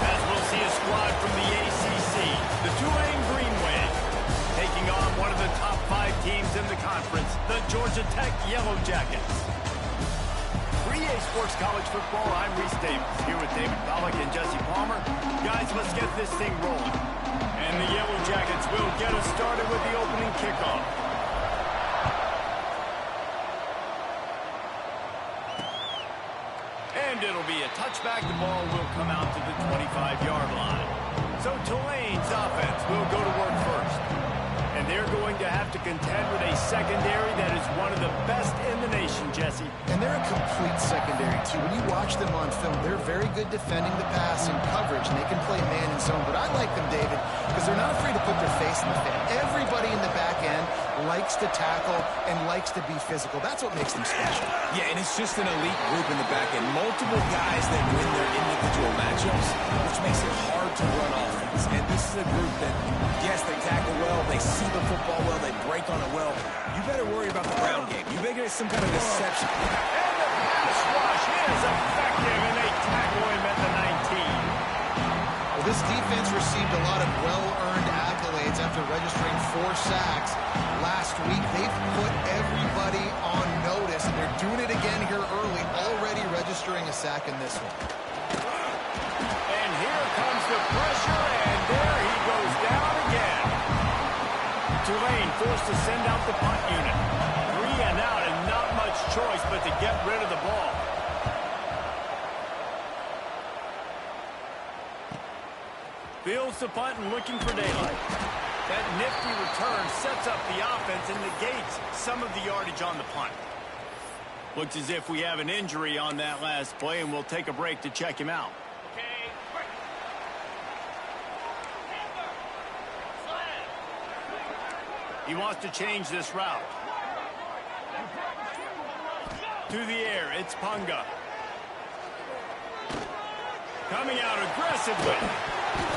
As we'll see a squad from the ACC, the Tulane Green Wave, taking on one of the top 5 teams in the conference, the Georgia Tech Yellow Jackets. For EA Sports College Football, I'm Reese Davis, here with David Pollack and Jesse Palmer. Guys, let's get this thing rolling. And the Yellow Jackets will get us started with the opening kickoff. And it'll be a touchback. The ball will come out to the 25-yard line. So Tulane's offense will go to work first. And they're going to have to contend with a secondary that is one of the best in the nation, Jesse. And they're a complete secondary, too. When you watch them on film, they're very good defending the pass and coverage, and they can play man and zone. But I like them, David, because they're not afraid to put their face in the fan. Everybody in the back end likes to tackle and likes to be physical. That's what makes them special. Yeah, and it's just an elite group in the back end. Multiple guys that win their individual matchups, which makes it hard to run offense. And this is a group that, yes, they tackle well, they see the football well, they break on it well. You better worry about the ground game. You better get some kind of deception. And the pass rush is effective, and they tackle him at the 19. Well, this defense received a lot of well-earned accolades after registering 4 sacks last week. They've put everybody on notice, and they're doing it again here early, already registering a sack in this one. And here comes the pressure, and there he goes down again. Tulane forced to send out the punt unit. 3 and out, and not much choice but to get rid of the ball. Fields the punt and looking for daylight. That nifty return sets up the offense and negates some of the yardage on the punt. Looks as if we have an injury on that last play, and we'll take a break to check him out. He wants to change this route. To the air, it's Punga. Coming out aggressively.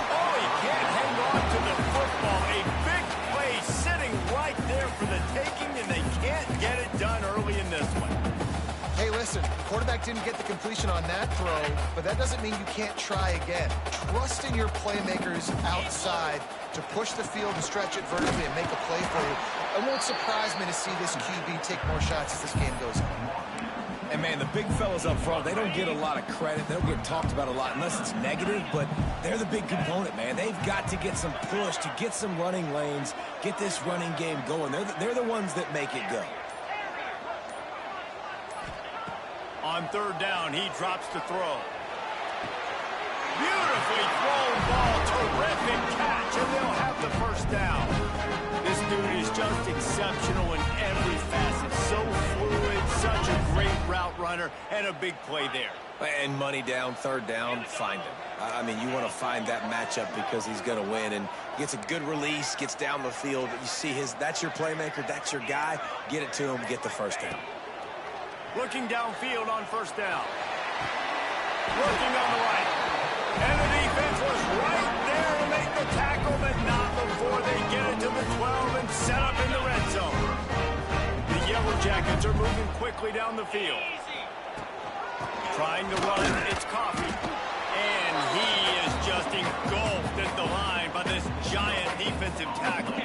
Oh, he can't hang on to the football. A big play sitting right there for the taking, and they can't get it done early in this one. Hey, listen, the quarterback didn't get the completion on that throw, but that doesn't mean you can't try again. Trust in your playmakers outside to push the field and stretch it vertically and make a play for you. It won't surprise me to see this QB take more shots as this game goes on. And, man, the big fellas up front, they don't get a lot of credit. They don't get talked about a lot unless it's negative, but they're the big component, man. They've got to get some push, to get some running lanes, get this running game going. They're the ones that make it go. On 3rd down, he drops to throw. Beautifully thrown ball. Terrific catch, and they'll have the first down. This dude is just exceptional in every facet. So fluid, such a great route runner, and a big play there. And money down, 3rd down, find him. I mean, you want to find that matchup because he's going to win, and gets a good release, gets down the field. You see that's your playmaker, that's your guy. Get it to him, get the first down. Looking downfield on 1st down. Looking on the right. And the defense was right there to make the tackle, but not before they get it to the 12 and set up in the red zone. The Yellow Jackets are moving quickly down the field. Trying to run, it's Coffee. And he is just engulfed at the line by this giant defensive tackle.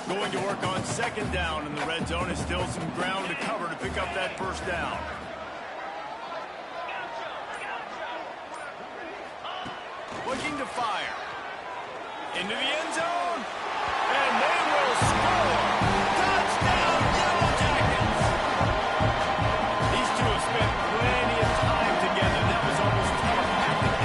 Going to work on 2nd down in the red zone. Is still some ground to cover to pick up that 1st down. Looking to fire. Into the end zone. And they will score. Touchdown, Yellow Jackets. These two have spent plenty of time together. That was almost telepathic.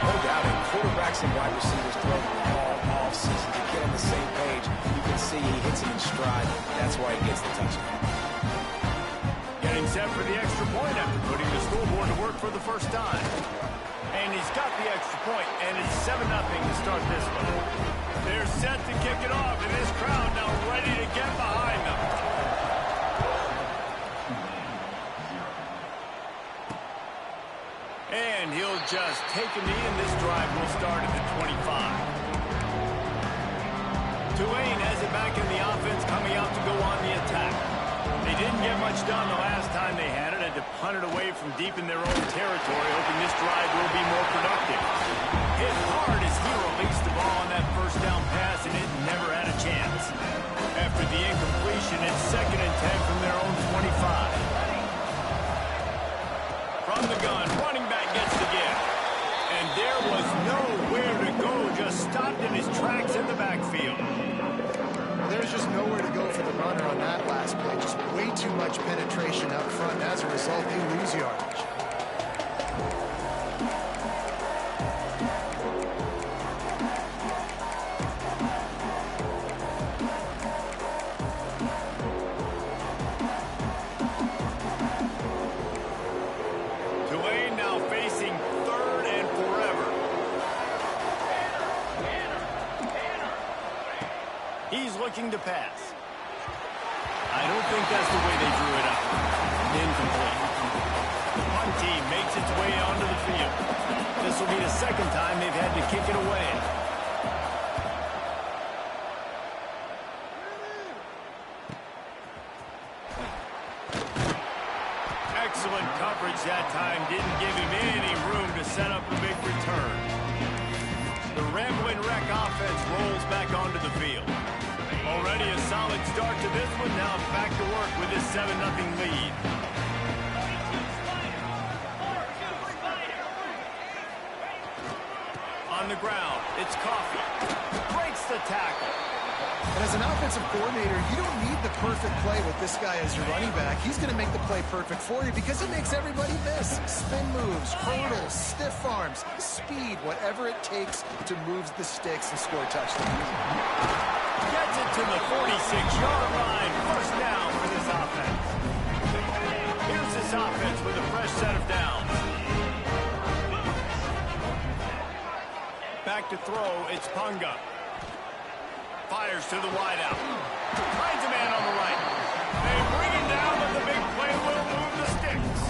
No doubt, and quarterbacks and wide receivers throw the ball off season to get on the same page. You can see he hits him in stride. That's why he gets the touchdown. Getting set for the extra point after putting the scoreboard to work for the first time. And he's got the extra point, and it's 7-0 to start this one. They're set to kick it off, and this crowd now ready to get behind them. And he'll just take a knee, and this drive will start at the 25. Tulane has it back in the offense, coming out to go on the attack. They They didn't get much done the last time they had it, and to punt it away from deep in their own territory, hoping this drive will be more productive. Hit hard as he released the ball on that first down pass, and it never had a chance. After the incompletion, it's 2nd and 10 from their own 25. From the gun, running back gets the give. And there was nowhere to go, just stopped in his tracks in the backfield. Well, there's just nowhere to go for the runner on that last play. Just way too much penetration up front. As a result, they lose yardage. Tulane now facing 3rd and forever. He's looking to pass. I don't think that's the way they drew it up. Incomplete. The punt team makes its way onto the field. This will be the 2nd time they've had to kick it away. Excellent coverage that time. Didn't give him any room to set up a big return. The Rambling Wreck offense rolls back onto the field. Already a solid start to this one. Now back to work with this 7-0 lead. On the ground, it's Coffee. Breaks the tackle. And as an offensive coordinator, you don't need the perfect play with this guy as your running back. He's going to make the play perfect for you because he makes everybody miss. Spin moves, hurdles, stiff arms, speed, whatever it takes to move the sticks and score touchdowns. Gets it to the 46-yard line. 1st down for this offense. Here's this offense with a fresh set of downs. Back to throw, it's Punga. Fires to the wideout. Finds a man on the right. They bring him down, but the big play will move the sticks.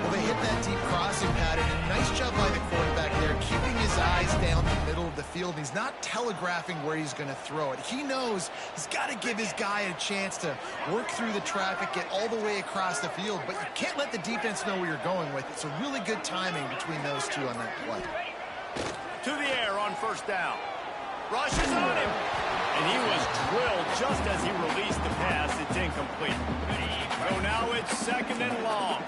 Well, they hit that deep crossing pattern, and nice job by the quarterback there, keeping his eyes down the middle of the field. He's not telegraphing where he's going to throw it. He knows he's got to give his guy a chance to work through the traffic, get all the way across the field, but you can't let the defense know where you're going with it. So really good timing between those two on that play. To the air on 1st down. Rushes on him. And he was drilled just as he released the pass. It's incomplete. So now it's 2nd and long.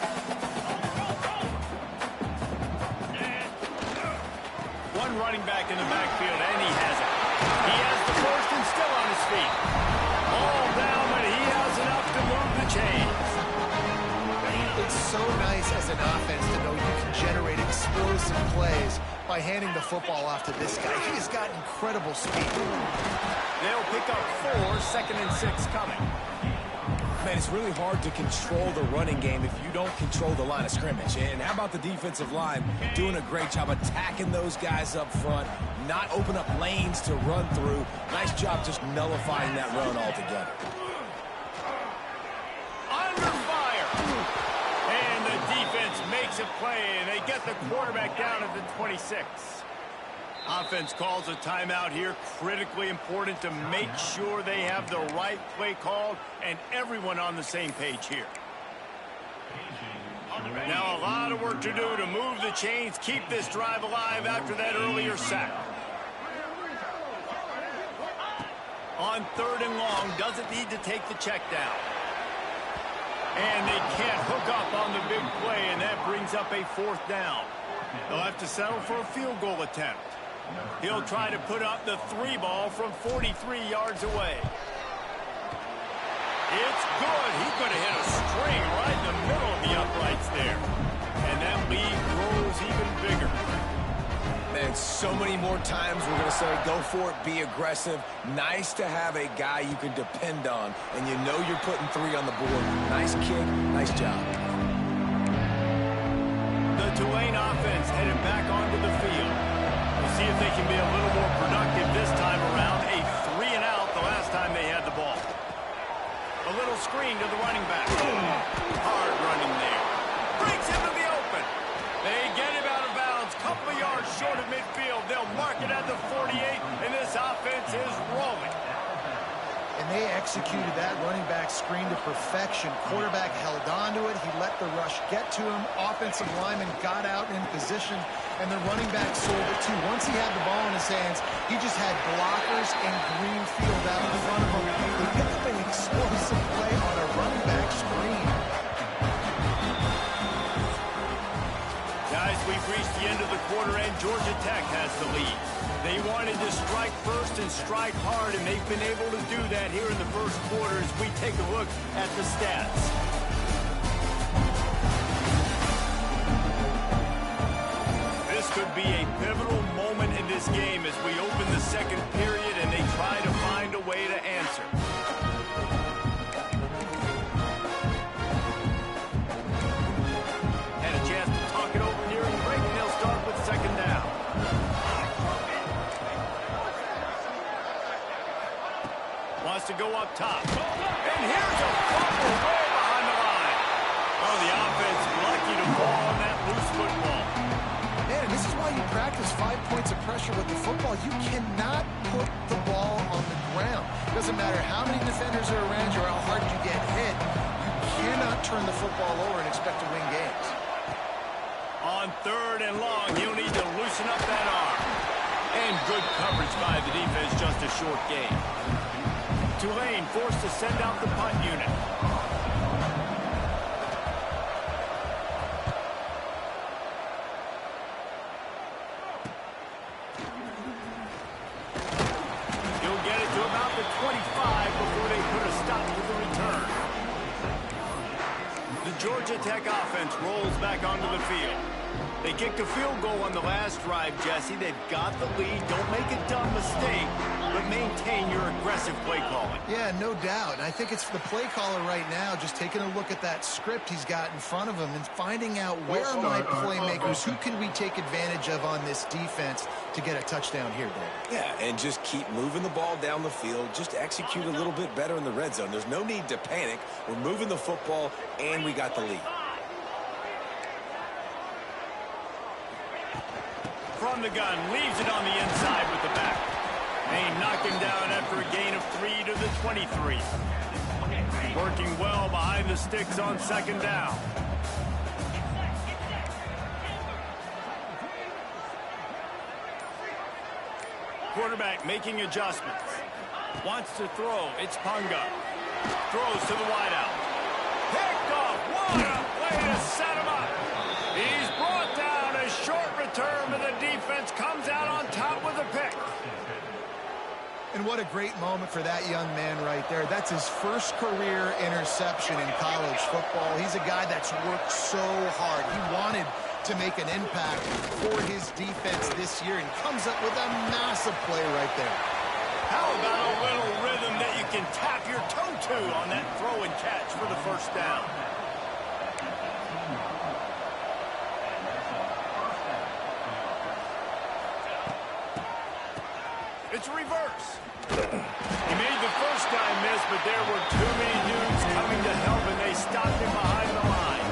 One running back in the backfield, and he has it. He has the 1st and still on his feet. All down, but he has enough to move the chains. It's so nice as an offense to know you can generate explosive plays by handing the football off to this guy. He's got incredible speed. They'll pick up 4, 2nd and 6 coming. Man, it's really hard to control the running game if you don't control the line of scrimmage. And how about the defensive line doing a great job attacking those guys up front, not open up lanes to run through. Nice job just nullifying that run altogether. Under fire. And the defense makes a play, and they get the quarterback down at the 26. Offense calls a timeout here. Critically important to make sure they have the right play called and everyone on the same page here. Now a lot of work to do to move the chains, keep this drive alive after that earlier sack. On 3rd and long, doesn't need to take the check down. And they can't hook up on the big play, and that brings up a 4th down. They'll have to settle for a field goal attempt. He'll try to put up the 3 ball from 43 yards away. It's good. He's going to hit a string right in the middle of the uprights there. And that lead grows even bigger. Man, so many more times we're going to say go for it, be aggressive. Nice to have a guy you can depend on, and you know you're putting 3 on the board. Nice kick, nice job. The Tulane offense headed back onto the field. We'll see if they can be a little more productive this time around. A 3 and out the last time they had the ball. A little screen to the running back. Hard running there. Breaks into the open. They get him out of bounds. Couple of yards short of midfield. They'll mark it at the 48, and this offense is rolling. And they executed that running back screen to perfection. Quarterback held on to it. He let the rush get to him. Offensive lineman got out in position, and the running back sold it too. Once he had the ball in his hands, he just had blockers and green field out in front of him. They picked up an explosive play on a running back screen. Guys, we've reached the end of the quarter, and Georgia Tech has the lead. They wanted to strike first and strike hard, and they've been able to do that here in the first quarter as we take a look at the stats. This could be a pivotal moment in this game as we open the second period and they try to find a way to answer. Had a chance to talk it over during the break, and they'll start with second down. Wants to go up top. And here's a fumble way behind the line. Oh, the offense lucky to fall on that loose football. Man, this is why you practice 5 points of pressure with the football. You cannot put the ball on the ground. It doesn't matter how many defenders are around you or how hard you get hit. You cannot turn the football over and expect to win games. On third and long, he'll need to loosen up that arm. And good coverage by the defense, just a short gain. Tulane forced to send out the punt unit. He'll get it to about the 25 before they put a stop to the return. The Georgia Tech offense rolls back onto the field. They kicked a field goal on the last drive, Jesse. They've got the lead. Don't make a dumb mistake, but maintain your aggressive play calling. Yeah, no doubt. And I think it's the play caller right now just taking a look at that script he's got in front of him and finding out where are my playmakers, who can we take advantage of on this defense to get a touchdown here, David. Yeah, and just keep moving the ball down the field. Just execute a little bit better in the red zone. There's no need to panic. We're moving the football, and we got the lead. From the gun, leaves it on the inside with the back. They knock him down after a gain of 3 to the 23. Working well behind the sticks on second down. Quarterback making adjustments. Wants to throw. It's Punga. Throws to the wideout. Picked off. What a play to set him up. He's brought down a short return, but the defense comes out on top with a pick. And what a great moment for that young man right there. That's his first career interception in college football. He's a guy that's worked so hard. He wanted to make an impact for his defense this year and comes up with a massive play right there. How about a little rhythm that you can tap your toe to on that throw and catch for the first down? It's reverse. He made the first guy miss, but there were too many dudes coming to help, and they stopped him behind the line.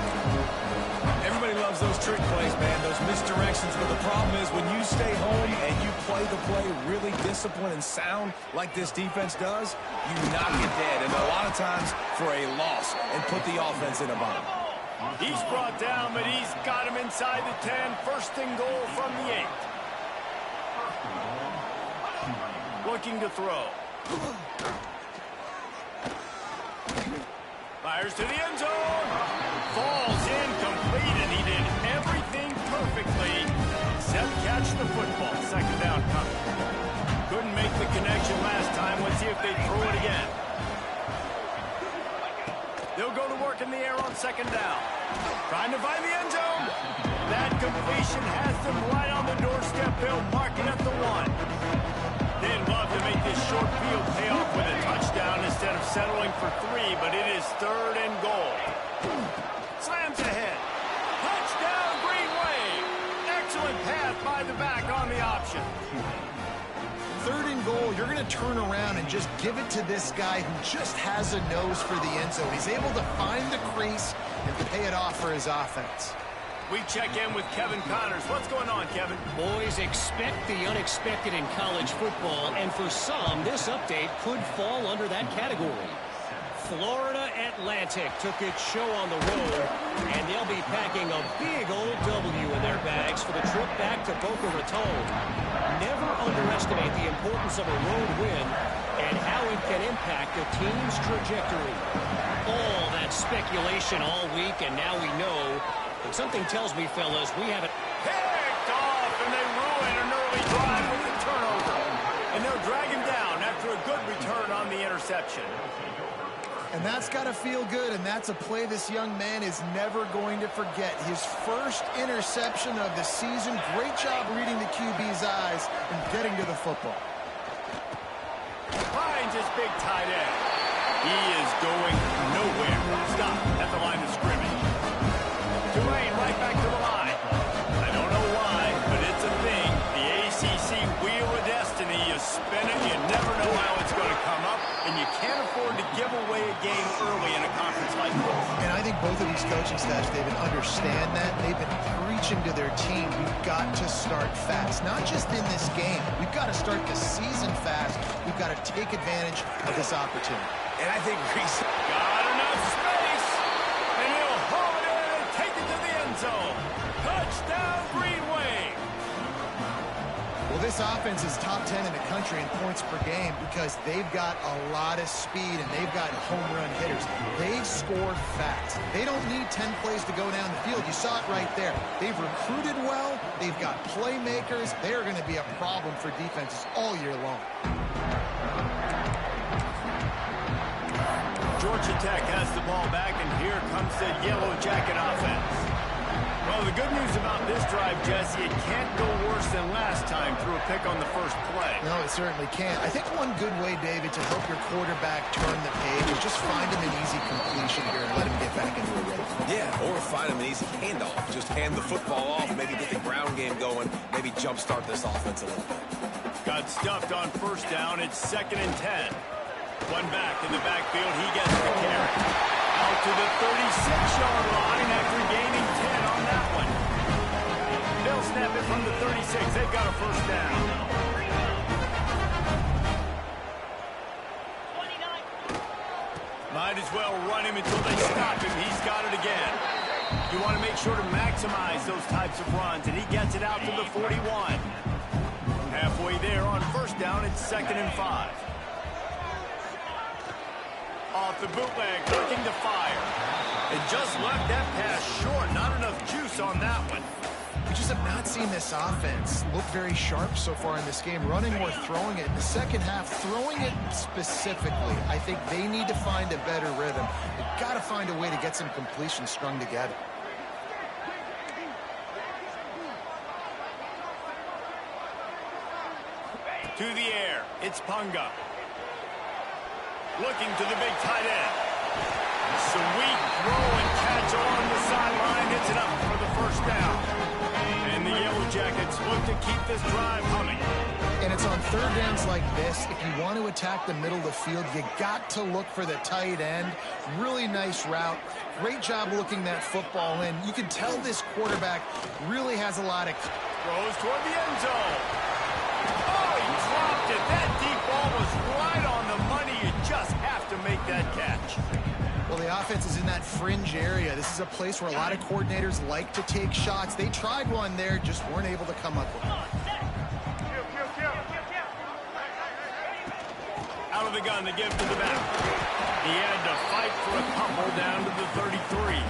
Everybody loves those trick plays, man, those misdirections. But the problem is when you stay home and you play the play really disciplined and sound like this defense does, you knock it dead. And a lot of times for a loss and put the offense in a bind. He's brought down, but he's got him inside the 10. First and goal from the 8. Looking to throw. Fires to the end zone. Falls incomplete, and he did everything perfectly except catch the football. Second down coming. Couldn't make the connection last time. Let's see if they throw it again. They'll go to work in the air on second down. Trying to find the end zone. That completion has them right on the doorstep. They'll mark it at the 1. They'd love to make this short field pay off with a touchdown instead of settling for 3, but it is third and goal. Slams ahead. Touchdown, Green Wave. Excellent pass by the back on the option. Third and goal, you're going to turn around and just give it to this guy who just has a nose for the end zone. He's able to find the crease and pay it off for his offense. We check in with Kevin Connors. What's going on, Kevin? Boys, expect the unexpected in college football, and for some, this update could fall under that category. Florida Atlantic took its show on the road, and they'll be packing a big old W in their bags for the trip back to Boca Raton. Never underestimate the importance of a road win and how it can impact a team's trajectory. All that speculation all week, and now we know. But something tells me, fellas, we have it Picked off, and they ruin an early drive with the turnover. And they'll drag him down after a good return on the interception. And that's got to feel good, and that's a play this young man is never going to forget. His first interception of the season. Great job reading the QB's eyes and getting to the football. Finds his big tight end. He is going nowhere. Stop at the line of scrimmage. Tulane right back to the line. I don't know why, but it's a thing. The ACC Wheel of Destiny, you spin it, you never know how it's going to come up, and you can't afford to give away a game early in a conference like this. And I think both of these coaching staffs, David, understand that. They've been preaching to their team, we've got to start fast. Not just in this game. We've got to start the season fast. We've got to take advantage of this opportunity. And I think Reese Got enough space, and he'll haul it in and take it to the end zone. Touchdown, Green Wave. Well, this offense is top 10 in the country in points per game because they've got a lot of speed and they've got home run hitters. They score fast. They don't need 10 plays to go down the field. You saw it right there. They've recruited well. They've got playmakers. They are going to be a problem for defenses all year long. Georgia Tech has the ball back, and here comes the Yellow Jacket offense. Well, the good news about this drive, Jesse, it can't go worse than last time through a pick on the first play. No, it certainly can't. I think one good way, David, to help your quarterback turn the page is just find him an easy completion here and let him get back into a rhythm. Yeah, or find him an easy handoff. Just hand the football off, maybe get the ground game going, maybe jumpstart this offense a little bit. Got stuffed on first down. It's 2nd and 10. One back in the backfield. He gets the carry. Out to the 36-yard line after gaining 10 on that one. They'll snap it from the 36. They've got a first down. Might as well run him until they stop him. He's got it again. You want to make sure to maximize those types of runs, and he gets it out to the 41. Halfway there on first down, it's 2nd and 5. Off the bootleg, looking to fire. And just left that pass short. Not enough juice on that one. We just have not seen this offense look very sharp so far in this game, running or throwing it. In the second half, throwing it specifically, I think they need to find a better rhythm. They've got to find a way to get some completions strung together. To the air, it's Punga. Looking to the big tight end. Sweet throw and catch along the sideline. Hits it up for the first down. And the Yellow Jackets look to keep this drive humming. And it's on third downs like this. If you want to attack the middle of the field, you got to look for the tight end. Really nice route. Great job looking that football in. You can tell this quarterback really has a lot of... Throws toward the end zone. Oh, he dropped it. That deep ball was right on the money. You just have to make that catch. Well, the offense is in that fringe area. This is a place where a lot of coordinators like to take shots. They tried one there, just weren't able to come up with it. Out of the gun to give to the back. He had to fight for a couple down to the 33.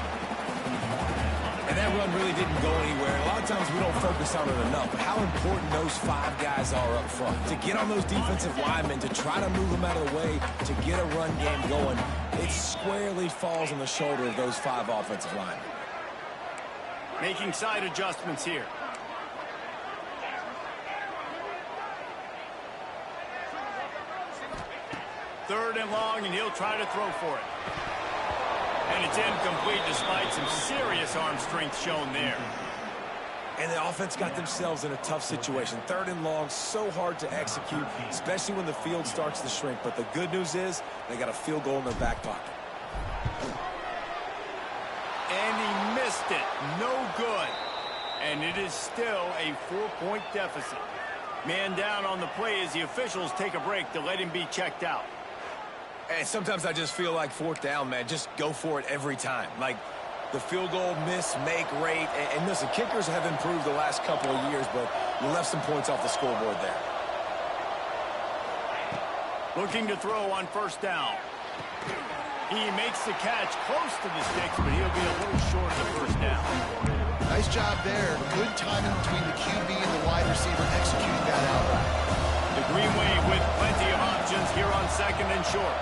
And that run really didn't go anywhere. A lot of times we don't focus on it enough, but how important those 5 guys are up front. To get on those defensive linemen, to try to move them out of the way, to get a run game going, it squarely falls on the shoulder of those 5 offensive linemen. Making side adjustments here. Third and long, and he'll try to throw for it. And it's incomplete despite some serious arm strength shown there. And the offense got themselves in a tough situation. Third and long, so hard to execute, especially when the field starts to shrink. But the good news is they got a field goal in their back pocket. And he missed it. No good. and it is still a 4-point deficit. Man down on the play as the officials take a break to let him be checked out. And sometimes I just feel like fourth down, man, just go for it every time. Like the field goal miss-make rate. And listen, kickers have improved the last couple of years, but you left some points off the scoreboard there. Looking to throw on first down. He makes the catch close to the sticks, but he'll be a little short of the first down. Nice job there. Good timing between the QB and the wide receiver executing that outright. The Green Wave with plenty of options here on second and short.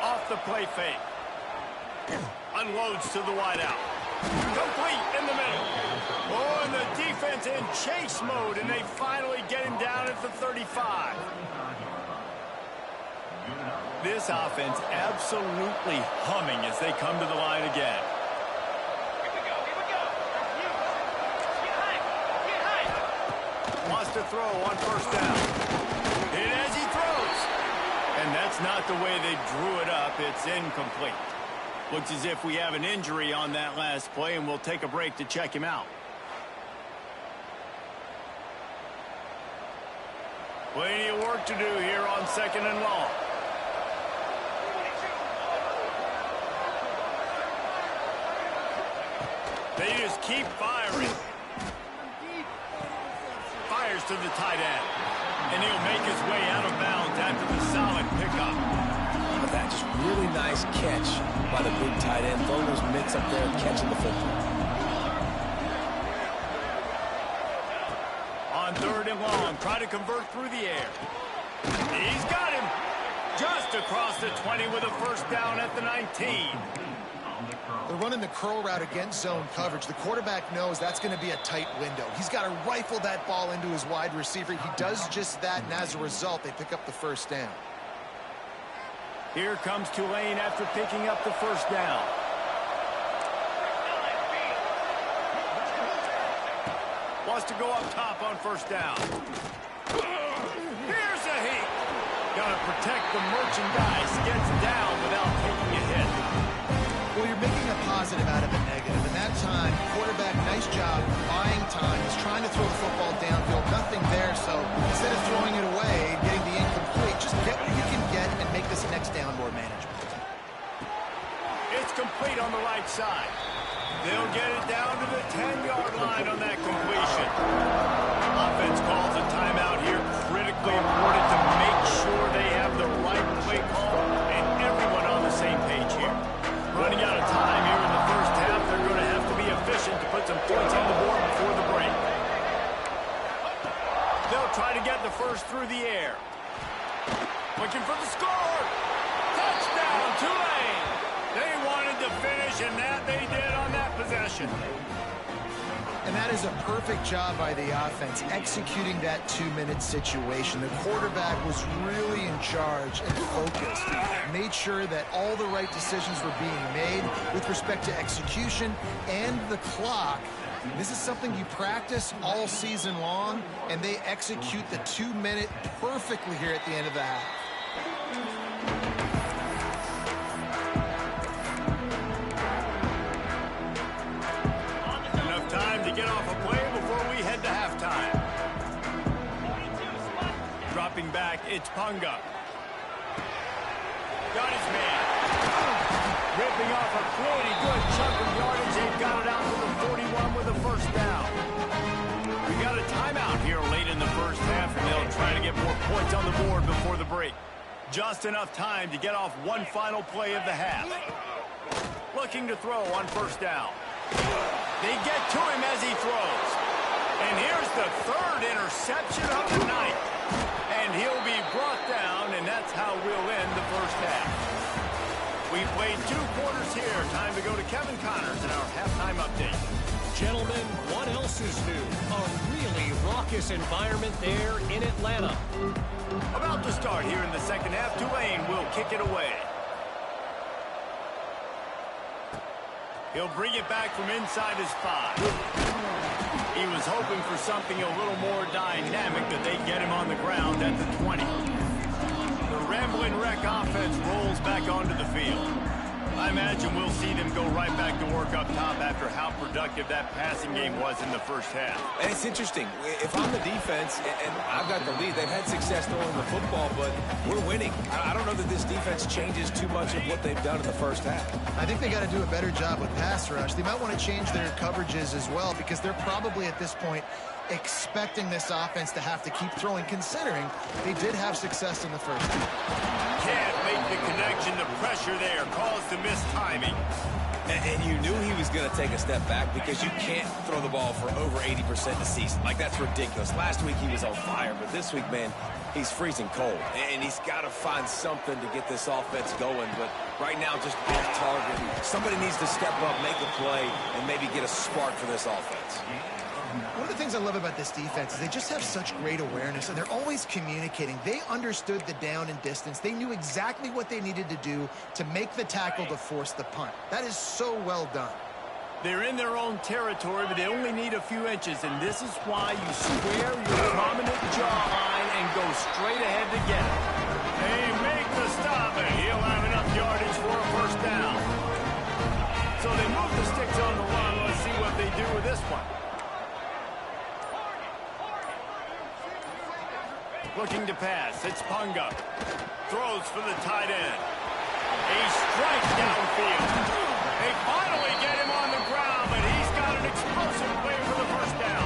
Off the play fake. Unloads to the wideout. Complete in the middle. Oh, and the defense in chase mode, and they finally get him down at the 35. This offense absolutely humming as they come to the line again. Wants to throw on first down. And as he throws. And that's not the way they drew it up. It's incomplete. Looks as if we have an injury on that last play, and we'll take a break to check him out. Plenty of work to do here on second and long. They just keep firing. Fires to the tight end. And he'll make his way out of bounds after the solid pickup. But that just really nice catch by the big tight end. Throwing those mitts up there and catching the football. On third and long, try to convert through the air. He's got him. Just across the 20 with a first down at the 19. They're running the curl route against zone coverage. The quarterback knows that's going to be a tight window. He's got to rifle that ball into his wide receiver. He does just that, and as a result, they pick up the first down. Here comes Tulane after picking up the first down. Wants to go up top on first down. Here's a heat. Got to protect the merchandise. Gets down without taking a hit. Well, you're making a positive out of a negative. And that time, quarterback, nice job, buying time. He's trying to throw the football downfield. Nothing there, so instead of throwing it away and getting the incomplete, just get what you can get and make this next down more manageable. It's complete on the right side. They'll get it down to the 10-yard line on that completion. Offense calls a timeout here. Critically important to make sure they have the right play call and everyone on the same page here. Running out of time here in the first half. They're going to have to be efficient to put some points on the board before the break. They'll try to get the first through the air. Looking for the score. Touchdown, Tulane. They wanted to finish, and that they did on that possession. And that is a perfect job by the offense, executing that 2-minute situation. The quarterback was really in charge and focused. Made sure that all the right decisions were being made with respect to execution and the clock. This is something you practice all season long, and they execute the 2-minute perfectly here at the end of the half. Get off a play before we head to halftime. Dropping back, it's Punga. Got his man. Ripping off a pretty good chunk of yardage. They've got it out to the 41 with a first down. We got a timeout here late in the first half, and they'll try to get more points on the board before the break. Just enough time to get off one final play of the half. Looking to throw on first down. They get to him as he throws. And here's the third interception of the night. And he'll be brought down, and that's how we'll end the first half. We played 2 quarters here. Time to go to Kevin Connors in our halftime update. Gentlemen, what else is new? A really raucous environment there in Atlanta. About to start here in the second half. Tulane will kick it away. He'll bring it back from inside his 5. He was hoping for something a little more dynamic, that they get him on the ground at the 20. The Ramblin' Wreck offense rolls back onto the field. I imagine we'll see them go right back to work up top after how productive that passing game was in the first half. And it's interesting. If I'm the defense and I've got the lead, they've had success throwing the football, but we're winning. I don't know that this defense changes too much of what they've done in the first half. I think they got to do a better job with pass rush. They might want to change their coverages as well, because they're probably at this point expecting this offense to have to keep throwing, considering they did have success in the first half. Can't make the connection. The pressure there caused the mistiming. And you knew he was going to take a step back, because you can't throw the ball for over 80% of the season. Like, that's ridiculous. Last week he was on fire, but this week, man, he's freezing cold. And he's got to find something to get this offense going. But right now, just off target. Somebody needs to step up, make a play, and maybe get a spark for this offense. One of the things I love about this defense is they just have such great awareness, and they're always communicating. They understood the down and distance. They knew exactly what they needed to do to make the tackle to force the punt. That is so well done. They're in their own territory, but they only need a few inches, and this is why you square your prominent jawline and go straight ahead to get it. They make the stop, and he'll have enough yardage for a first down. So they move the sticks on the run. Let's see what they do with this one. Looking to pass. It's Punga. Throws for the tight end. A strike downfield. They finally get him on the ground, but he's got an explosive play for the first down.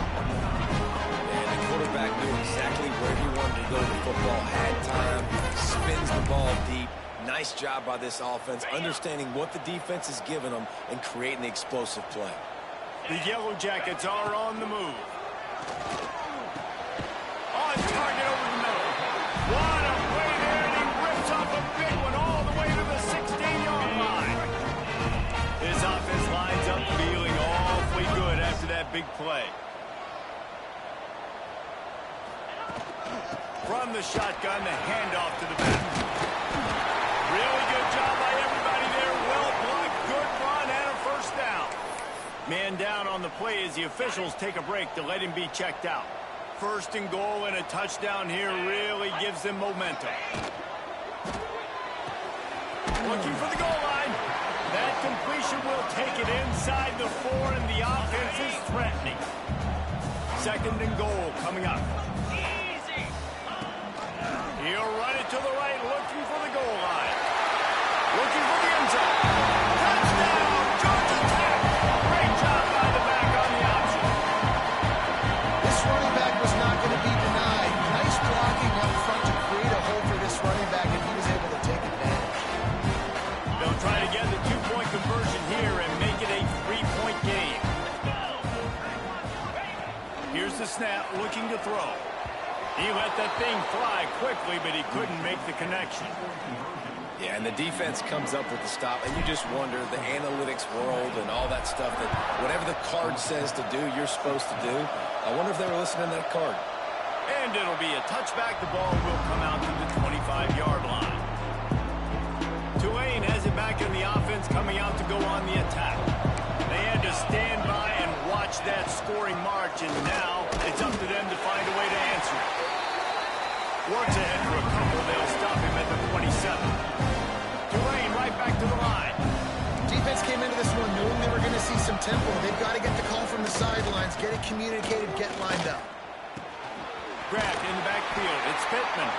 And the quarterback knew exactly where he wanted to go with the football. Had time. Spins the ball deep. Nice job by this offense, understanding what the defense is giving them and creating the explosive play. The Yellow Jackets are on the move. On target over the middle. What a play there, and he rips off a big one all the way to the 16-yard line. This offense lines up feeling awfully good after that big play. From the shotgun, the handoff to the back. Really good job by everybody there. Well blocked, good run, and a first down. Man down on the play as the officials take a break to let him be checked out. First and goal, and a touchdown here really gives them momentum. Looking for the goal line. That completion will take it inside the 4, and the offense is threatening. Second and goal coming up. He'll run it to the right, looking for the goal line. Looking for the end zone. Touchdown, Georgia Tech. Great job by the back on the option. This running back was not going to be denied. Nice blocking up front to create a hole for this running back, and he was able to take advantage. They'll try to get the two-point conversion here and make it a three-point game. Here's the snap, looking to throw. He let that thing fly quickly, but he couldn't make the connection. Yeah, and the defense comes up with the stop, and you just wonder, the analytics world and all that stuff, that whatever the card says to do, you're supposed to do. I wonder if they were listening to that card. And it'll be a touchback. The ball will come out to the 25-yard line. Tulane has it back in the offense, coming out to go on the attack. They had to stand by and watch that scoring march, and now it's up to them to find a way to answer it. Works ahead for a couple. They'll stop him at the 27. Tulane right back to the line. Defense came into this one knowing they were going to see some tempo. They've got to get the call from the sidelines, get it communicated, get lined up. Grabbed in the backfield. It's Pittman.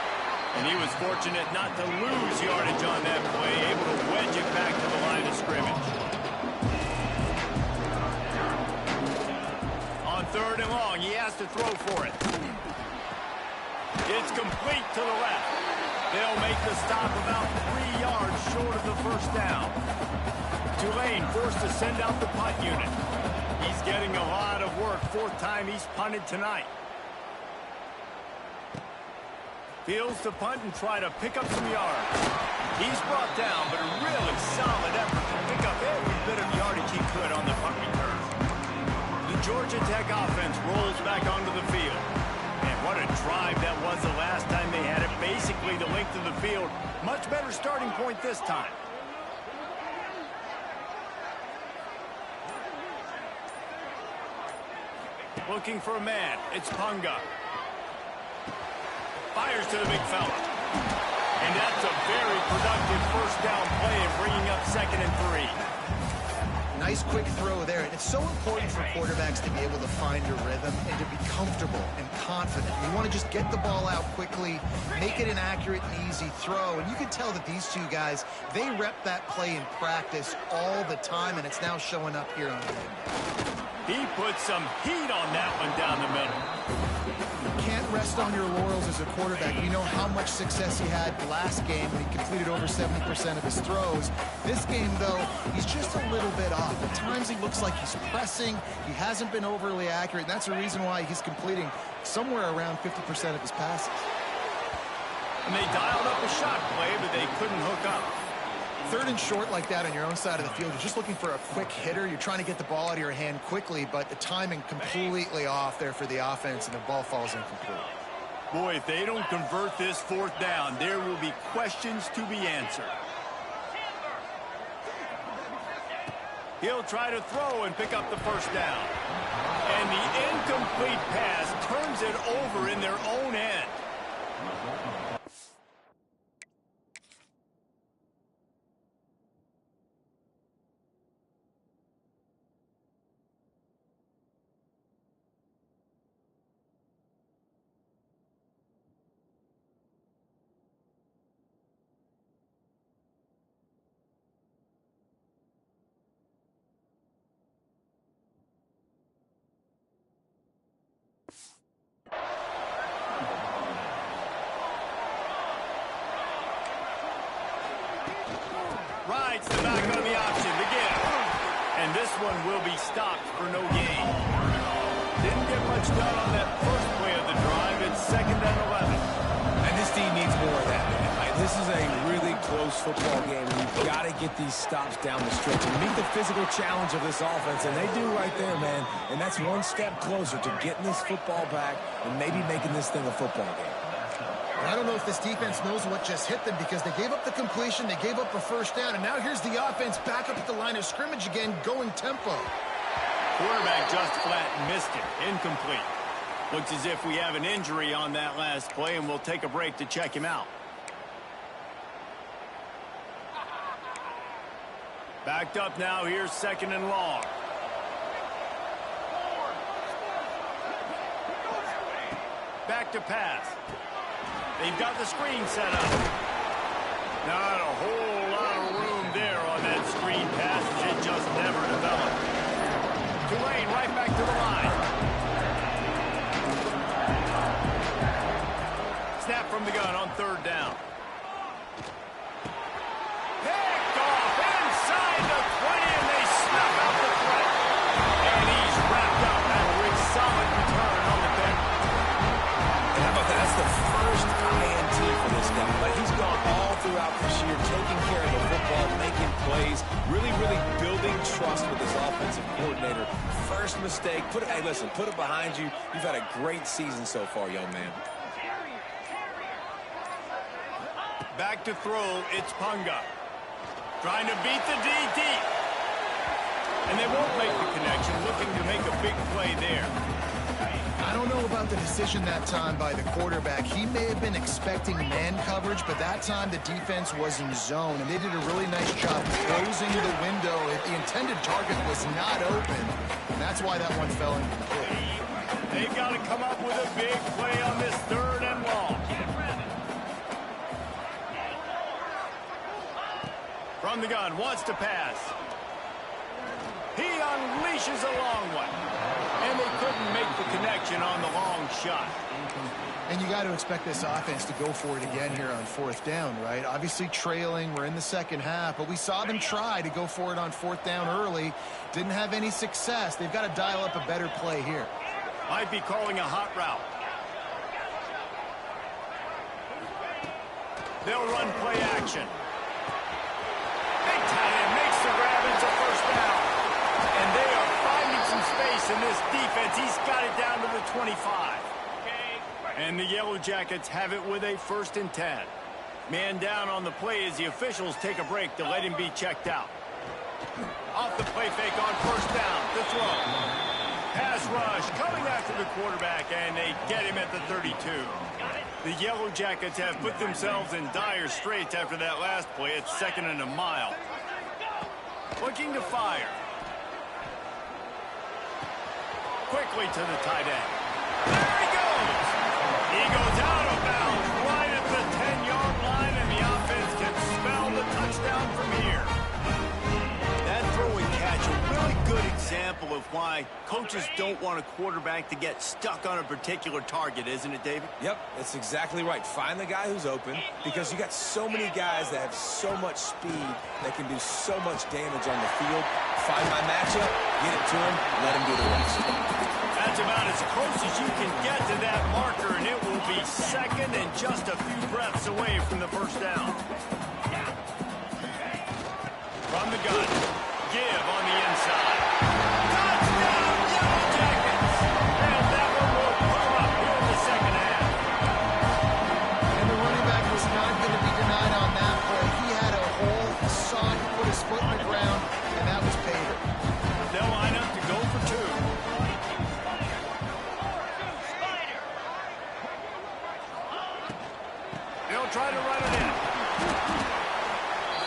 And he was fortunate not to lose yardage on that play, able to wedge it back to the line of scrimmage. On third and long, he has to throw for it. It's complete to the left. They'll make the stop about 3 yards short of the first down. Tulane forced to send out the punt unit. He's getting a lot of work. 4th time he's punted tonight. Fields to punt and try to pick up some yards. He's brought down, but a really solid effort to pick up every bit of yardage he could on the punt return. The Georgia Tech offense rolls back onto the field. And what a drive that was the last time they had it. Basically the length of the field. Much better starting point this time. Looking for a man. It's Punga. Fires to the big fella. And that's a very productive first down play and bringing up 2nd and 3. Nice quick throw there. And it's so important for quarterbacks to be able to find a rhythm and to be comfortable and confident. You want to just get the ball out quickly, make it an accurate and easy throw. And you can tell that these two guys, they rep that play in practice all the time, and it's now showing up here on the end. He put some heat on that one down the middle. You can't rest on your laurels as a quarterback. You know how much success he had last game when he completed over 70% of his throws. This game, though, he's just a little bit off. At times he looks like he's pressing. He hasn't been overly accurate, and that's the reason why he's completing somewhere around 50% of his passes. And they dialed up a shot play, but they couldn't hook up. 3rd and short like that on your own side of the field, you're just looking for a quick hitter. You're trying to get the ball out of your hand quickly, but the timing completely off there for the offense, and the ball falls incomplete. Boy, if they don't convert this 4th down, there will be questions to be answered. He'll try to throw and pick up the first down. And the incomplete pass turns it over in their own end. Rides the back on the option to give. And this one will be stopped for no gain. Didn't get much done on that first play of the drive. It's 2nd and 11. And this team needs more of that, man. Right? This is a really close football game. You've got to get these stops down the stretch and meet the physical challenge of this offense, and they do right there, man. And that's one step closer to getting this football back and maybe making this thing a football game. I don't know if this defense knows what just hit them, because they gave up the completion, they gave up a first down, and now here's the offense back up at the line of scrimmage again, going tempo. Quarterback just flat missed it. Incomplete. Looks as if we have an injury on that last play, and we'll take a break to check him out. Backed up now. Here's 2nd and long. Back to pass. They've got the screen set up. Not a whole lot of room there on that screen pass. It just never developed. Tulane right back to the line. Snap from the gun on 3rd down. Picked off inside the 20, and they snuff out the threat. And he's wrapped up after a solid return on the bench. How about that? That's the first INT for this guy. But he's gone all throughout this year, taking care of the football, making plays, really building trust with his offensive coordinator. First mistake, hey, listen, put it behind you. You've had a great season so far, young man. Back to throw, it's Punga. Trying to beat the DT. And they won't make the connection, looking to make a big play there. I don't know about the decision that time by the quarterback. He may have been expecting man coverage, but that time the defense was in zone, and they did a really nice job closing the window. The intended target was not open, and that's why that one fell incomplete. They've got to come up with a big play on this 3rd and long. From the gun, wants to pass. He unleashes a long one. And they couldn't make the connection on the long shot. And you got to expect this offense to go for it again here on 4th down, right? Obviously trailing, we're in the 2nd half, but we saw them try to go for it on 4th down early. Didn't have any success. They've got to dial up a better play here. Might be calling a hot route. They'll run play action. Big tight end makes the grab. It's a first down. And they are finding some space in this defense. He's got it down to the 25. And the Yellow Jackets have it with a 1st and 10. Man down on the play as the officials take a break to let him be checked out. Off the play fake on 1st down. The throw. Pass rush coming after the quarterback, and they get him at the 32. The Yellow Jackets have put themselves in dire straits after that last play. It's 2nd and a mile. Looking to fire. Quickly to the tight end. There he goes! He goes out of bounds right at the 10-yard line, and the offense can spell the touchdown from here. That throw and catch, a really good example of why coaches don't want a quarterback to get stuck on a particular target, isn't it, David? Yep, that's exactly right. Find the guy who's open, because you got so many guys that have so much speed that can do so much damage on the field. Find my matchup, get it to him, let him do the rest. That's about as close as you can get to that marker, and it will be 2nd and just a few breaths away from the first down. From the gun, give on the inside. Touchdown, Yellow Jackets! And that one will come up here in the 2nd half. And the running back was not going to be denied on that play. He had a hole, he saw it, he put his foot in the ground, and that was paydirt. They'll line up to go for 2. They'll try to run it in.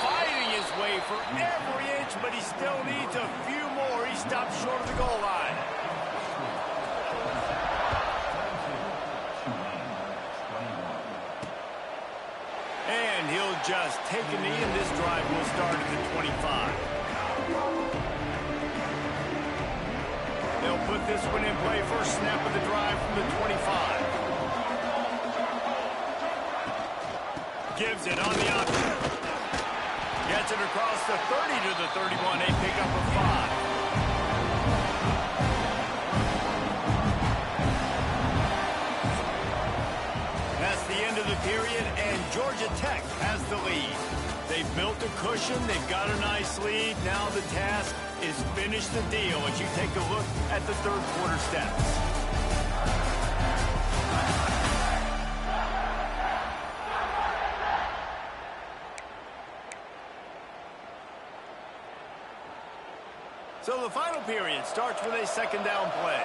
Fighting his way for every inch, but he still needs a few more. He stops short of the goal line. And he'll just take a knee, and this drive will start at the 25. They'll put this one in play. First snap of the drive from the 25. Gives it on the option. Gets it across the 30 to the 31. A pickup of 5. That's the end of the period, and Georgia Tech has the lead. They've built a cushion. They've got a nice lead. Now the task is finish the deal as you take a look at the third quarter stats. So the final period starts with a 2nd down play.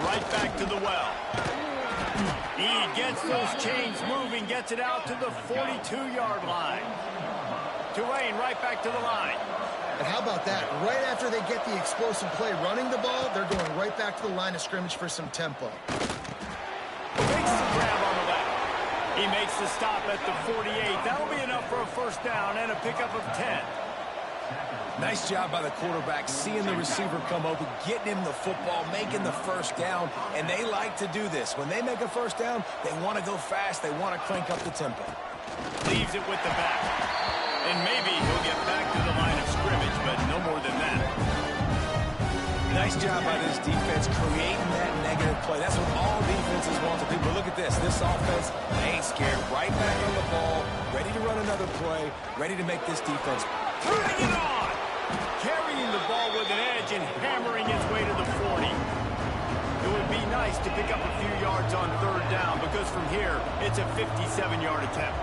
Right back to the well. He gets those chains moving, gets it out to the 42-yard line. Tulane right back to the line. And how about that? Right after they get the explosive play running the ball, they're going right back to the line of scrimmage for some tempo. Makes the grab on the left. He makes the stop at the 48. That'll be enough for a first down and a pickup of 10. Nice job by the quarterback, seeing the receiver come open, getting him the football, making the first down, and they like to do this. When they make a first down, they want to go fast, they want to crank up the tempo. Leaves it with the back. And maybe he'll get back to the line of scrimmage, but no more than that. Nice job by this defense creating that negative play. That's what all defenses want to do. But look at this. This offense, they ain't scared. Right back on the ball, ready to run another play, ready to make this defense. Turning it on! Carrying the ball with an edge and hammering his way to the 40. It would be nice to pick up a few yards on third down because from here, it's a 57-yard attempt.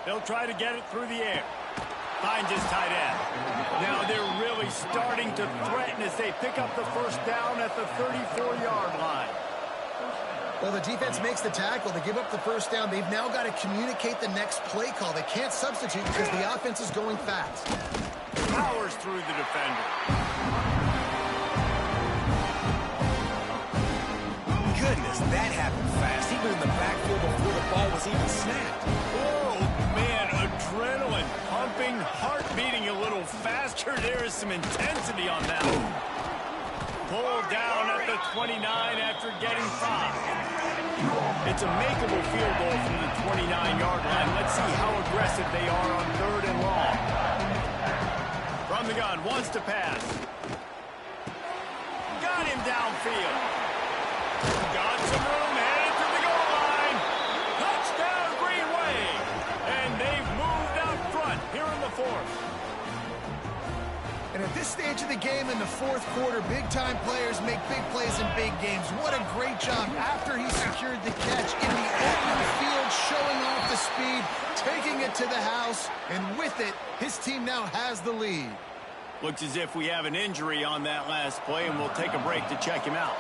They'll try to get it through the air. Finds his tight end. Now they're really starting to threaten as they pick up the first down at the 34-yard line. Well, the defense makes the tackle. They give up the first down. They've now got to communicate the next play call. They can't substitute because the offense is going fast. Powers through the defender. Goodness, that happened fast. He was in the backfield before the ball was even snapped. Oh, man, adrenaline pumping, heart beating a little faster. There is some intensity on that one. Pulled down at the 29 after getting 5. It's a makeable field goal from the 29-yard line. Let's see how aggressive they are on third and long. From the gun, wants to pass. Got him downfield. Got some room, headed to the goal line. Touchdown, Green Wave. And they've moved out front here in the fourth. And at this stage of the game in the fourth quarter. Big-time players make big plays in big games. What a great job after he secured the catch in the open field, showing off the speed, taking it to the house, and with it, his team now has the lead. Looks as if we have an injury on that last play, and we'll take a break to check him out.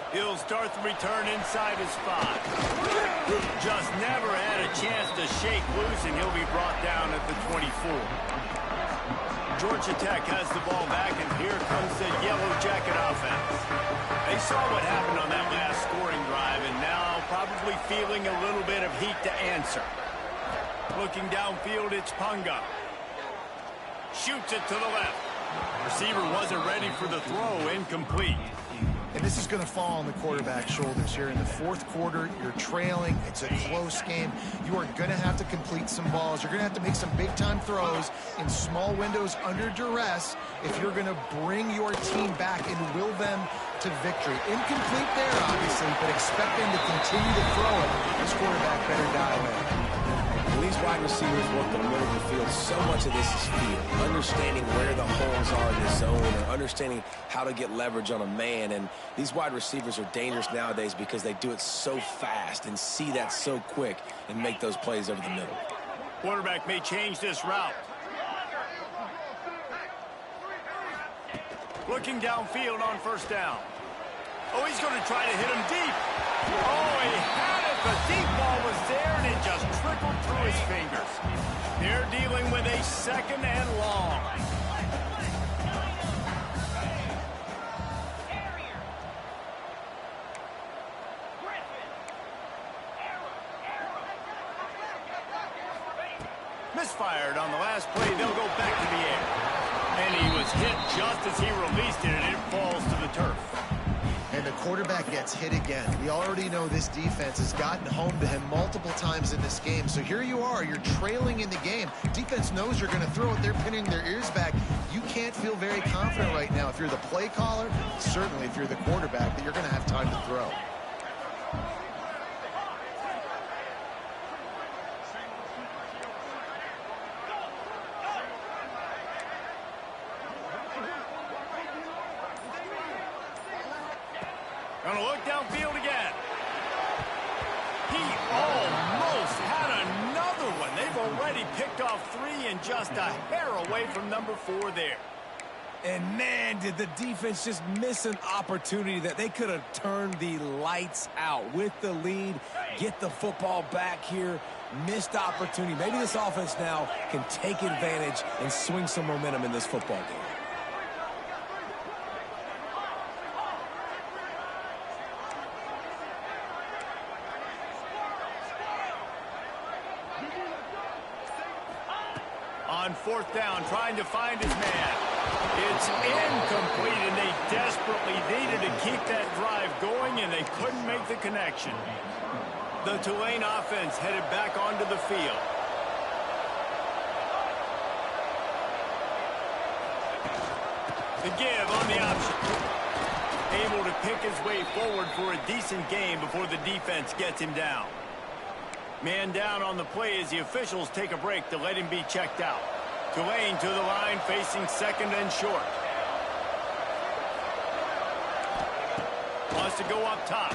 He'll start the return inside his 5. Just never had a chance to shake loose, and he'll be brought down at the 24. Georgia Tech has the ball back, and here comes the Yellow Jacket offense. They saw what happened on that last scoring drive, and now probably feeling a little bit of heat to answer. Looking downfield, it's Punga. Shoots it to the left. Receiver wasn't ready for the throw, incomplete. And this is going to fall on the quarterback's shoulders here in the fourth quarter. You're trailing. It's a close game. You are going to have to complete some balls. You're going to have to make some big-time throws in small windows under duress if you're going to bring your team back and will them to victory. Incomplete there, obviously, but expect them to continue to throw it. This quarterback better dial in. These wide receivers work the middle of the field. So much of this is feel, understanding where the holes are in the zone, or understanding how to get leverage on a man. And these wide receivers are dangerous nowadays because they do it so fast and see that so quick and make those plays over the middle. Quarterback may change this route. Looking downfield on first down. Oh, he's going to try to hit him deep. Oh, he had it. The deep ball was there, and it just trickled through his fingers. They're dealing with a second and long. Misfired on the last play. They'll go back to the air. And he was hit just as he released it, and it falls to the turf. And the quarterback gets hit again. We already know this defense has gotten home to him multiple times in this game. So here you are, you're trailing in the game. Defense knows you're going to throw it. They're pinning their ears back. You can't feel very confident right now if you're the play caller, certainly if you're the quarterback, that you're going to have time to throw. Gonna look downfield again. He almost had another one. They've already picked off 3 and just a hair away from number 4 there. And man, did the defense just miss an opportunity that they could have turned the lights out with the lead, get the football back here. Missed opportunity. Maybe this offense now can take advantage and swing some momentum in this football game. On fourth down, trying to find his man. It's incomplete, and they desperately needed to keep that drive going, and they couldn't make the connection. The Tulane offense headed back onto the field. The give on the option. Able to pick his way forward for a decent game before the defense gets him down. Man down on the play as the officials take a break to let him be checked out. Tulane to the line, facing second and short. Wants to go up top.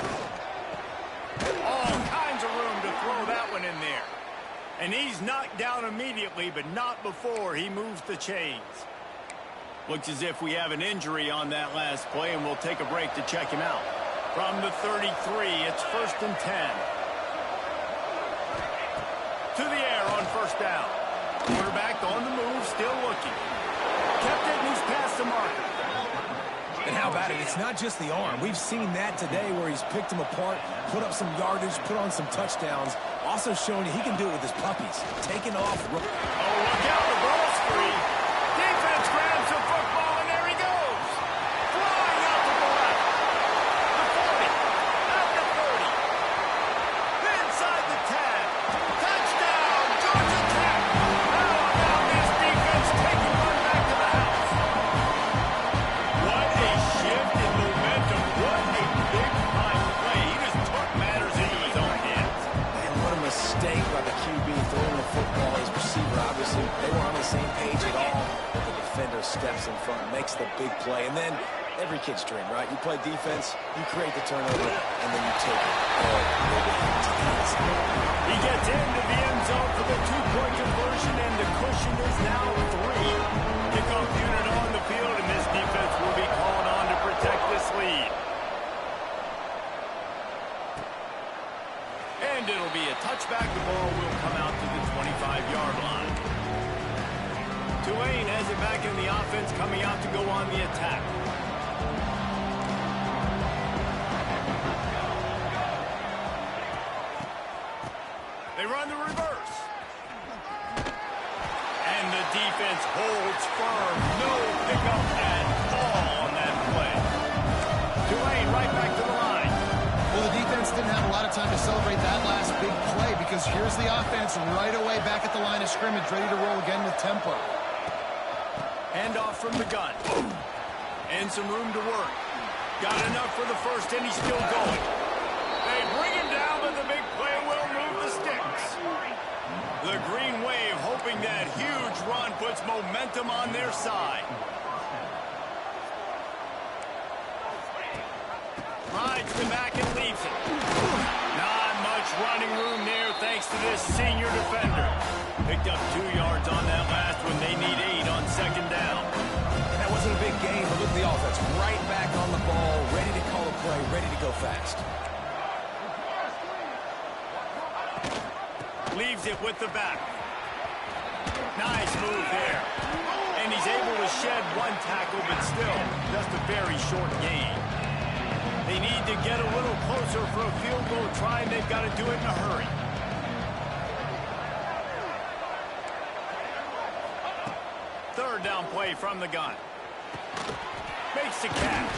All kinds of room to throw that one in there. And he's knocked down immediately, but not before he moves the chains. Looks as if we have an injury on that last play, and we'll take a break to check him out. From the 33, it's 1st and 10. To the air on first down. Quarterback on the move, still looking. Kept it, and he's past the marker. And how about it? It's not just the arm. We've seen that today where he's picked them apart, put up some yardage, put on some touchdowns. Also showing you he can do it with his puppies. Taking off. Oh, look out, the ball's free. Defense grabs the football, and there he goes. Flying out to the left. The 40, out the 30. Inside the 10. Touchdown, Georgia Tech. How about this defense taking one back to the house? What a shift in momentum. What a big-time play. He just took matters into his own hands. Man, what a mistake by the QB throwing the football. His receiver obviously big play. And then every kid's dream, right? You play defense, you create the turnover, and then you take it all the way to the inside. He gets into the end zone for the two-point conversion, and the cushion is now 3. Kickoff unit on the field, and this defense will be called on to protect this lead. And it'll be a touchback. The ball will come out to the 25-yard line. Tulane has it back in the offense, coming out to go on the attack. They run the reverse. And the defense holds firm. No pickup at all on that play. Tulane right back to the line. Well, the defense didn't have a lot of time to celebrate that last big play because here's the offense right away back at the line of scrimmage, ready to roll again with tempo. Handoff from the gun. And some room to work. Got enough for the first, and he's still going. They bring him down, but the big play will move the sticks. The Green Wave hoping that huge run puts momentum on their side. Rides the back and leaves it. Not much running room there thanks to this senior defender. Picked up 2 yards on that last one. They need 8 on second down. And that wasn't a big game, but look at the offense. Right back on the ball, ready to call a play, ready to go fast. Leaves it with the back. Nice move there. And he's able to shed 1 tackle, but still just a very short gain. They need to get a little closer for a field goal try, and they've got to do it in a hurry. Third down play from the gun. Makes the catch.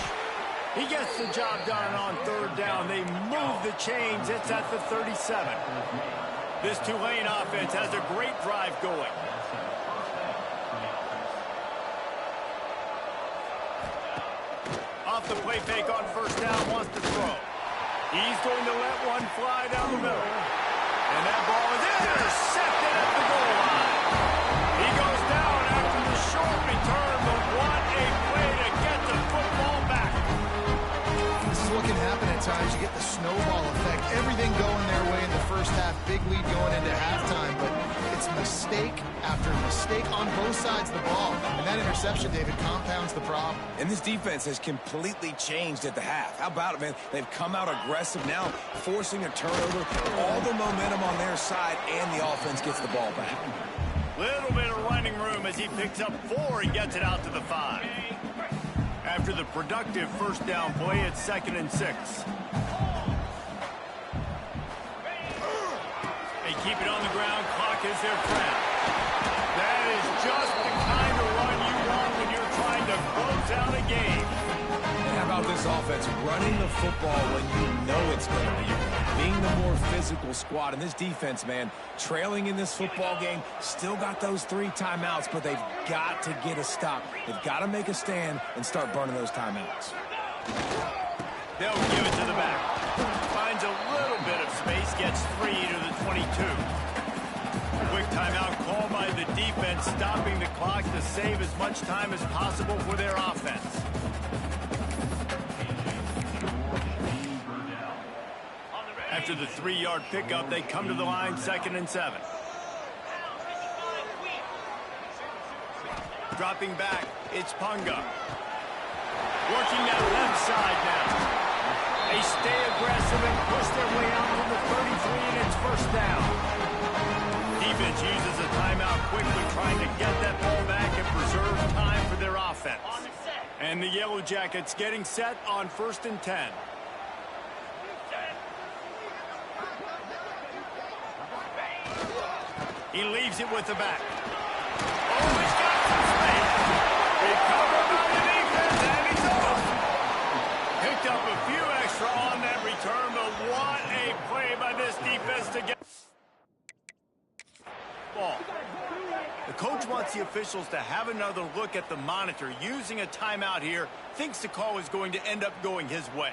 He gets the job done on third down. They move the chains. It's at the 37. This Tulane offense has a great drive going. Off the play fake on first down, wants to throw. He's going to let one fly down the middle. And that ball is intercepted at the goal line. He goes down after the short return, but what a play to get the football back. This is what can happen at times. You get the snowball effect. Everything going their way in the first half. Big lead going into halftime, but it's mistake after mistake on both sides of the ball. And that interception, David, compounds the problem. And this defense has completely changed at the half. How about it, man? They've come out aggressive now, forcing a turnover. All the momentum on their side, and the offense gets the ball back. Little bit of running room as he picks up 4 and gets it out to the 5. After the productive first down play, it's 2nd and 6. They keep it on the ground. Clock is their friend. That is just the kind of run you want when you're trying to close out a game. And how about this offense running the football when you know it's going to be being the more physical squad? And this defense, man, trailing in this football game, still got those 3 timeouts, but they've got to get a stop. They've got to make a stand and start burning those timeouts. They'll give it to the back. Finds a little bit of space, gets free to the 22. Quick timeout called by the defense, stopping the clock to save as much time as possible for their offense. After the 3-yard pickup, they come to the line, 2nd and 7. Dropping back, it's Punga. Working that left side now. They stay aggressive and push their way out to the 33, and it's first down. Defense uses a timeout quickly, trying to get that ball back and preserve time for their offense. And the Yellow Jackets getting set on 1st and 10. He leaves it with the back. Oh, he's got some space. Recovered by the defense, and he's off. Picked up a few extra on that return, but what a play by this defense to get ball. The coach wants the officials to have another look at the monitor. Using a timeout here, thinks the call is going to end up going his way.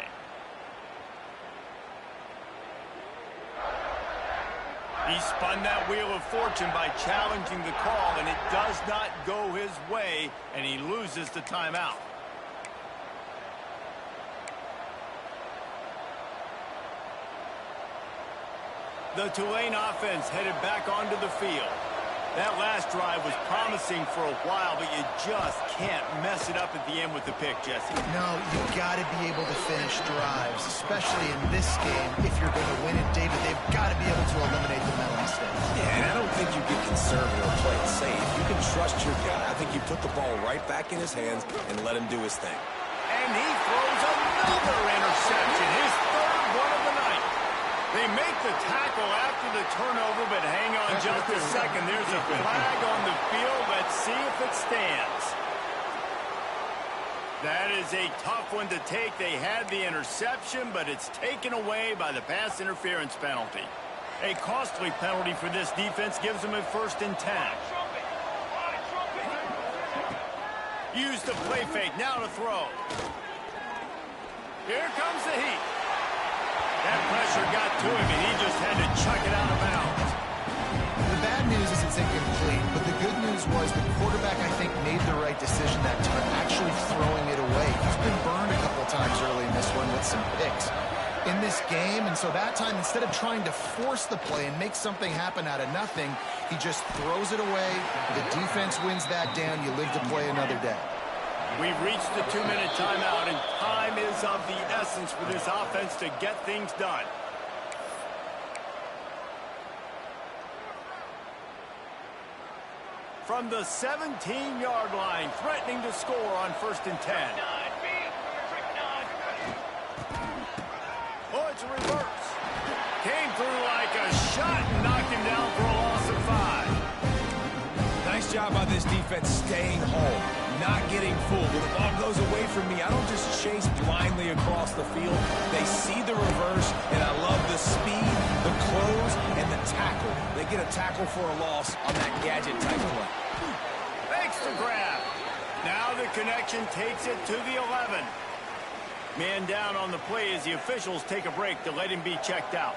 He spun that wheel of fortune by challenging the call, and it does not go his way, and he loses the timeout. The Tulane offense headed back onto the field. That last drive was promising for a while, but you just can't mess it up at the end with the pick, Jesse. No, you've got to be able to finish drives, especially in this game. If you're going to win it, David, they've got to be able to eliminate the mental mistakes. Yeah, and I don't think you get conservative or play it safe. You can trust your guy. I think you put the ball right back in his hands and let him do his thing. And he throws another interception, his third one of the night. They make the tackle after the turnover, but hang on just a second. There's a flag on the field. Let's see if it stands. That is a tough one to take. They had the interception, but it's taken away by the pass interference penalty. A costly penalty for this defense gives them a 1st and 10. Use the play fake. Now to throw. Here comes the heat. That pressure got to him, and he just had to chuck it out of bounds. The bad news is it's incomplete, but the good news was the quarterback, I think, made the right decision that time, actually throwing it away. He's been burned a couple times early in this one with some picks in this game, and so that time, instead of trying to force the play and make something happen out of nothing, he just throws it away. The defense wins that down. You live to play another day. We've reached the 2-minute timeout, and time is of the essence for this offense to get things done. From the 17-yard line, threatening to score on 1st and 10. Oh, it's a reverse. Came through like a shot and knocked him down for a loss of 5. Nice job by this defense staying home, not getting fooled. When the ball goes away from me, I don't just chase blindly across the field. They see the reverse, and I love the speed, the close, and the tackle. They get a tackle for a loss on that gadget type of play. Thanks to grab. Now the connection takes it to the 11. Man down on the play as the officials take a break to let him be checked out.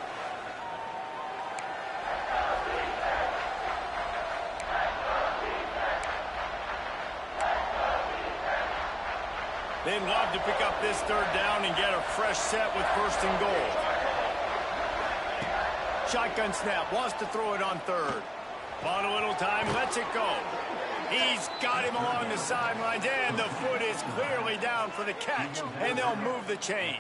They'd love to pick up this 3rd down and get a fresh set with 1st and goal. Shotgun snap, wants to throw it on 3rd. On a little time, lets it go. He's got him along the sidelines, and the foot is clearly down for the catch, and they'll move the chains.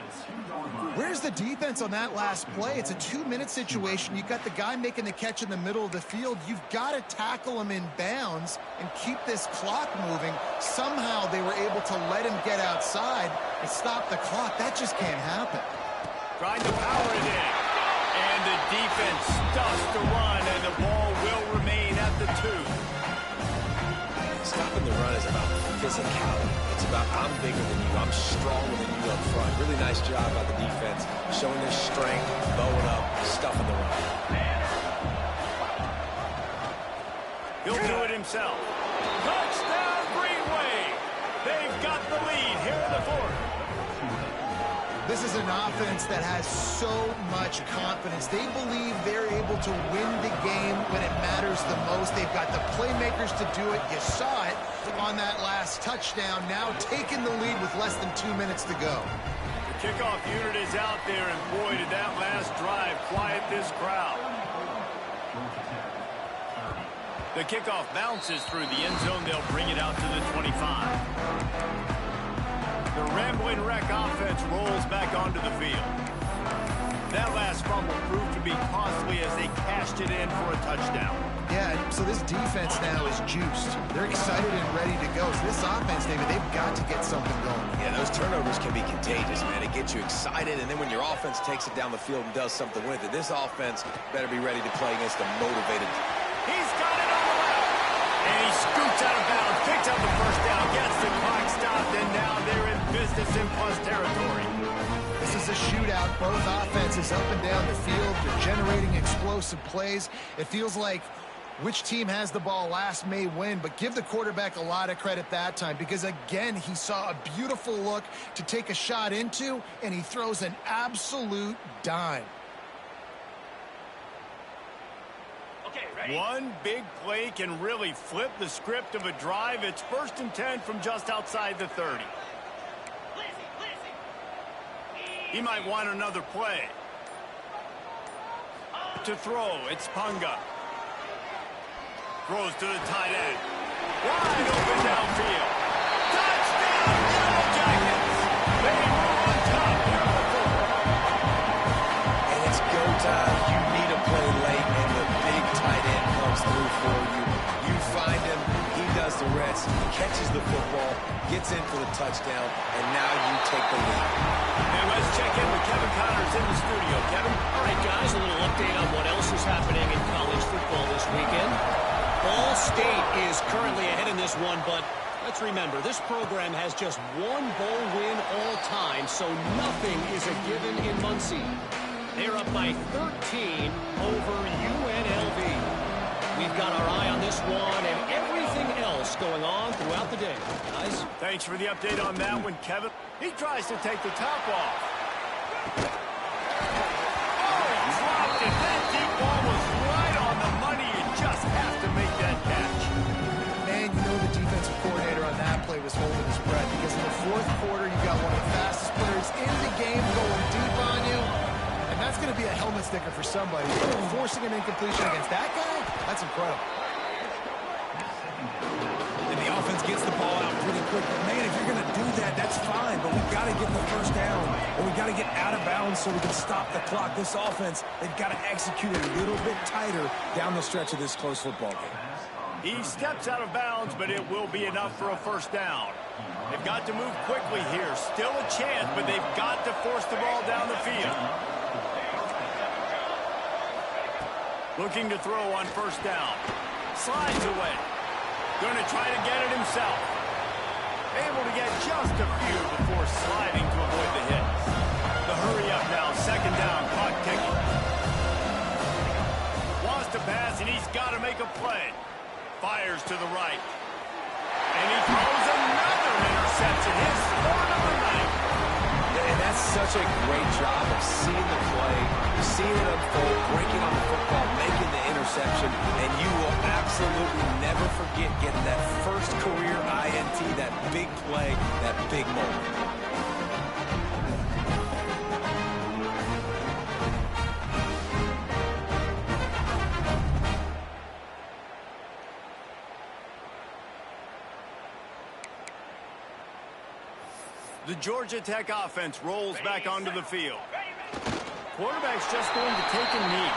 Where's the defense on that last play? It's a 2-minute situation. You've got the guy making the catch in the middle of the field. You've got to tackle him in bounds and keep this clock moving. Somehow they were able to let him get outside and stop the clock. That just can't happen. Trying to power it in. And the defense stuffs the run, and the ball will remain at the 2. Stopping the run is about physicality. It's about I'm bigger than you. I'm stronger than you up front. Really nice job by the defense, showing their strength, bowing up, stuffing the run. He'll do it himself. Touchdown, Green Wave. They've got the lead here in the 4th. This is an offense that has so much confidence. They believe they're able to win the game when it matters the most. They've got the playmakers to do it. You saw it on that last touchdown. Now taking the lead with less than 2 minutes to go. The kickoff unit is out there, and boy, did that last drive quiet this crowd. The kickoff bounces through the end zone. They'll bring it out to the 25. The Rambling Wreck offense rolls back onto the field. That last fumble proved to be costly as they cashed it in for a touchdown. Yeah, so this defense now is juiced. They're excited and ready to go. So this offense, David, they've got to get something going. Yeah, those turnovers can be contagious, man. It gets you excited, and then when your offense takes it down the field and does something with it, this offense better be ready to play against a motivated. He's got it on the left. And he scoots out of bounds, picks up the 1st down, gets the clock stopped, and now they're in business in plus territory. This is a shootout. Both offenses up and down the field. They're generating explosive plays. It feels like which team has the ball last may win, but give the quarterback a lot of credit that time because, again, he saw a beautiful look to take a shot into, and he throws an absolute dime. One big play can really flip the script of a drive. It's 1st and 10 from just outside the 30. He might want another play. to throw. It's Punga. Throws to the tight end. Wide open downfield. Touchdown, Yellow Jackets. They move on top here on the football. And it's go time. You need a play late, and the big tight end comes through for you. You find him. He does the rest. He catches the football, gets in for the touchdown, and now you take the lead. And let's check in with Kevin Connors in the studio. Kevin? All right, guys, a little update on what else is happening in college football this weekend. Ball State is currently ahead in this one, but let's remember, this program has just one bowl win all time, so nothing is a given in Muncie. They're up by 13 over UNLV. We've got our eye on this one and everything else going on throughout the day. Guys? Thanks for the update on that one, Kevin. He tries to take the top off. Oh, dropped it. That deep ball was right on the money. You just have to make that catch. Man, you know the defensive coordinator on that play was holding his breath because in the fourth quarter, you got one of the fastest players in the game going deep on you. And that's going to be a helmet sticker for somebody. Forcing an incompletion against that guy, that's incredible. And the offense gets the ball out pretty quick. But, man, if you're going to do that, that's fine. But we've got to get the first down. Or we've got to get out of bounds so we can stop the clock. This offense, they've got to execute it a little bit tighter down the stretch of this close football game. He steps out of bounds, but it will be enough for a first down. They've got to move quickly here. Still a chance, but they've got to force the ball down the field. Looking to throw on first down. Slides away. Going to try to get it himself. Able to get just a few before sliding to avoid the hits. The hurry up now. Second down. Clock ticking. Wants to pass, and he's got to make a play. Fires to the right. And he throws another interception. His score number 9. And that's such a great job of seeing the play, seeing it unfold, breaking on the football, making the interception, and you will absolutely never forget getting that first career INT, that big play, that big moment. The Georgia Tech offense rolls back onto the field. Quarterback's just going to take a knee.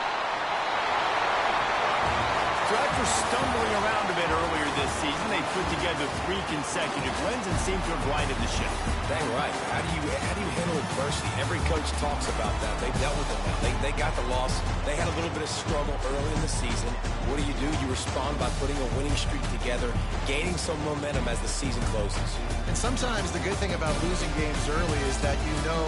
So after stumbling around a bit earlier this season, they put together 3 consecutive wins and seem to have righted the ship. Dang right. How do you handle adversity? Every coach talks about that. They dealt with it now. They got the loss. They had a little bit of struggle early in the season. What do? You respond by putting a winning streak together, gaining some momentum as the season closes. And sometimes the good thing about losing games early is that you know